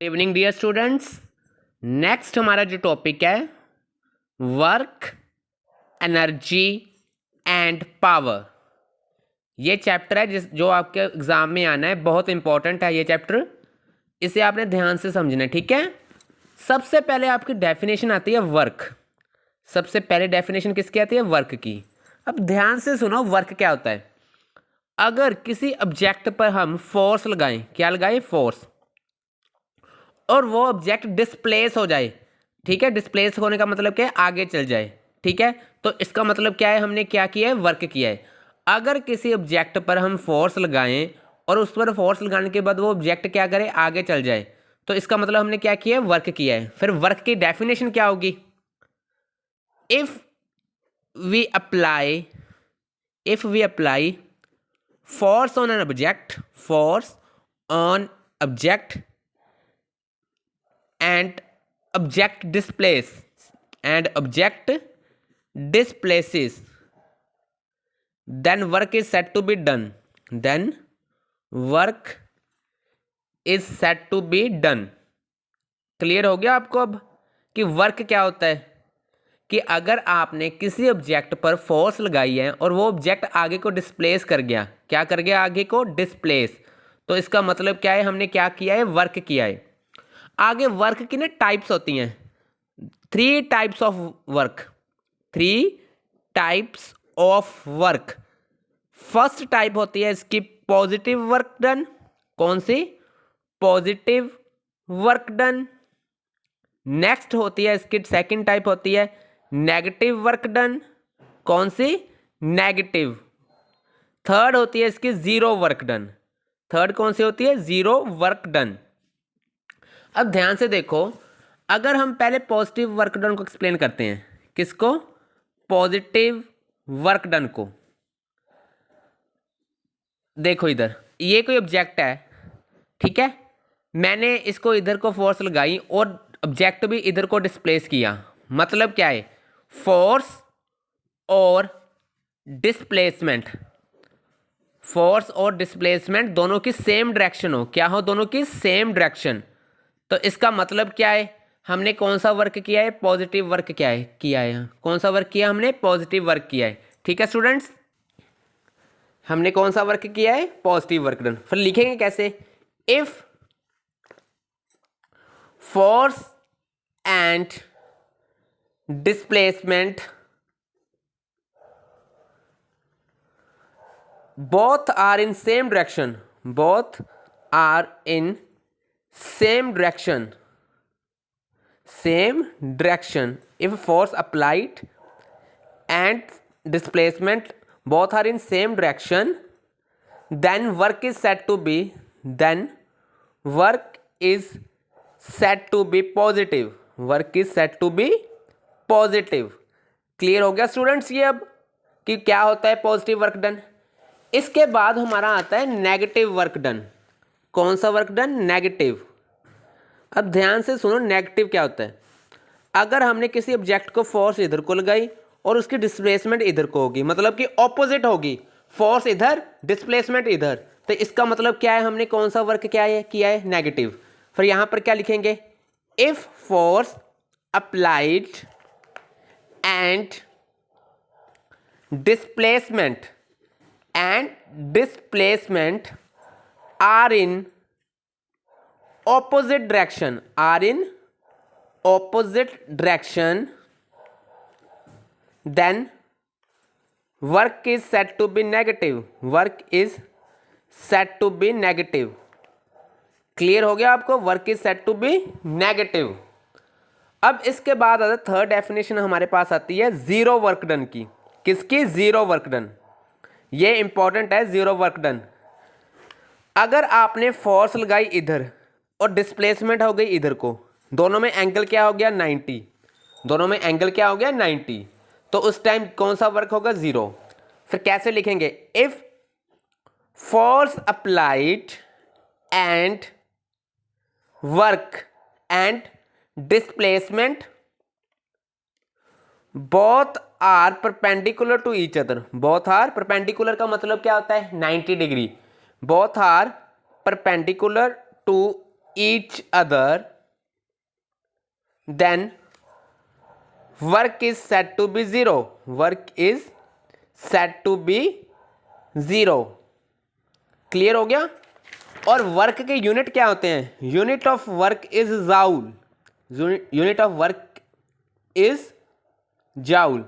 Evening dear students. Next हमारा जो topic है वर्क, एनर्जी एंड पावर। ये चैप्टर है जो आपके एग्जाम में आना है, बहुत इंपॉर्टेंट है ये चैप्टर। इसे आपने ध्यान से समझना है, ठीक है। सबसे पहले आपकी डेफिनेशन आती है वर्क। सबसे पहले डेफिनेशन किसकी आती है? वर्क की। अब ध्यान से सुनो, वर्क क्या होता है। अगर किसी ऑब्जेक्ट पर हम फोर्स लगाएं, क्या लगाएं? फोर्स, और वो ऑब्जेक्ट डिस्प्लेस हो जाए, ठीक है। डिस्प्लेस होने का मतलब क्या है? आगे चल जाए, ठीक है। तो इसका मतलब क्या है? हमने क्या किया है? वर्क किया है। अगर किसी ऑब्जेक्ट पर हम फोर्स लगाएं और उस पर फोर्स लगाने के बाद वो ऑब्जेक्ट क्या करे? आगे चल जाए, तो इसका मतलब हमने क्या किया है? वर्क किया है। फिर वर्क की डेफिनेशन क्या होगी? If we apply force on an object, and object displaces, then work is said to be done. Clear हो गया आपको अब कि वर्क क्या होता है? कि अगर आपने किसी ऑब्जेक्ट पर फोर्स लगाई है और वो ऑब्जेक्ट आगे को डिस्प्लेस कर गया, क्या कर गया? आगे को डिस्प्लेस, तो इसका मतलब क्या है? हमने क्या किया है? वर्क किया है। आगे वर्क की ना टाइप्स होती हैं, three types of work. First type होती है इसकी पॉजिटिव वर्क डन। कौन सी? Positive work done. नेक्स्ट होती है इसकी सेकंड टाइप होती है नेगेटिव वर्क डन। कौन सी? नेगेटिव। थर्ड होती है इसकी जीरो वर्क डन। थर्ड कौन सी होती है? Zero work done. अब ध्यान से देखो, अगर हम पहले पॉजिटिव वर्क डन को एक्सप्लेन करते हैं। किसको? पॉजिटिव वर्क डन को। देखो इधर ये कोई ऑब्जेक्ट है, ठीक है। मैंने इसको इधर को फोर्स लगाई और ऑब्जेक्ट भी इधर को डिस्प्लेस किया। मतलब क्या है? फोर्स और डिस्प्लेसमेंट दोनों की सेम डायरेक्शन हो। क्या हो? दोनों की सेम डायरेक्शन। तो इसका मतलब क्या है? हमने कौन सा वर्क किया है? पॉजिटिव वर्क किया है। कौन सा वर्क किया? हमने पॉजिटिव वर्क किया है, ठीक है स्टूडेंट्स। हमने कौन सा वर्क किया है? Positive work done. फिर लिखेंगे कैसे? If force and displacement both are in same direction, if force applied and displacement both are in same direction, then work is said to be positive. Clear हो गया students ये अब कि क्या होता है पॉजिटिव वर्क डन। इसके बाद हमारा आता है नेगेटिव वर्क डन। कौन सा वर्क डन? नेगेटिव। अब ध्यान से सुनो, नेगेटिव क्या होता है? अगर हमने किसी ऑब्जेक्ट को फोर्स इधर को लगाई और उसकी डिस्प्लेसमेंट इधर को होगी, मतलब कि ऑपोजिट होगी। फोर्स इधर, डिस्प्लेसमेंट इधर, तो इसका मतलब क्या है? हमने कौन सा वर्क किया है? नेगेटिव। फिर यहां पर क्या लिखेंगे? If force applied and displacement are in opposite direction, then work is said to be negative. Clear हो गया आपको? Work is said to be negative. अब इसके बाद आता थर्ड डेफिनेशन हमारे पास आती है जीरो वर्क डन की। किसकी? Zero work done. ये इंपॉर्टेंट है, जीरो वर्क डन। अगर आपने फोर्स लगाई इधर और डिस्प्लेसमेंट हो गई इधर को, दोनों में एंगल क्या हो गया? 90। तो उस टाइम कौन सा वर्क होगा? जीरो। फिर कैसे लिखेंगे? If force applied and work and displacement both are perpendicular to each other. Both are perpendicular का मतलब क्या होता है? 90 degree. Both are perpendicular to each other, then work is said to be zero. Work is said to be zero. Clear हो गया? और work के unit क्या होते हैं? Unit of work is joule. Unit of work is joule.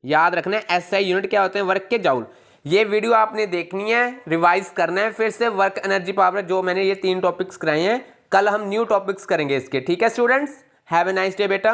याद रखना है, एसआई यूनिट क्या होते हैं? वर्क के जाउल. ये वीडियो आपने देखनी है, रिवाइज करना है फिर से. वर्क, एनर्जी, पावर, जो मैंने ये 3 टॉपिक्स कराए हैं, कल हम न्यू टॉपिक्स करेंगे इसके. ठीक है students, have a nice day बेटा.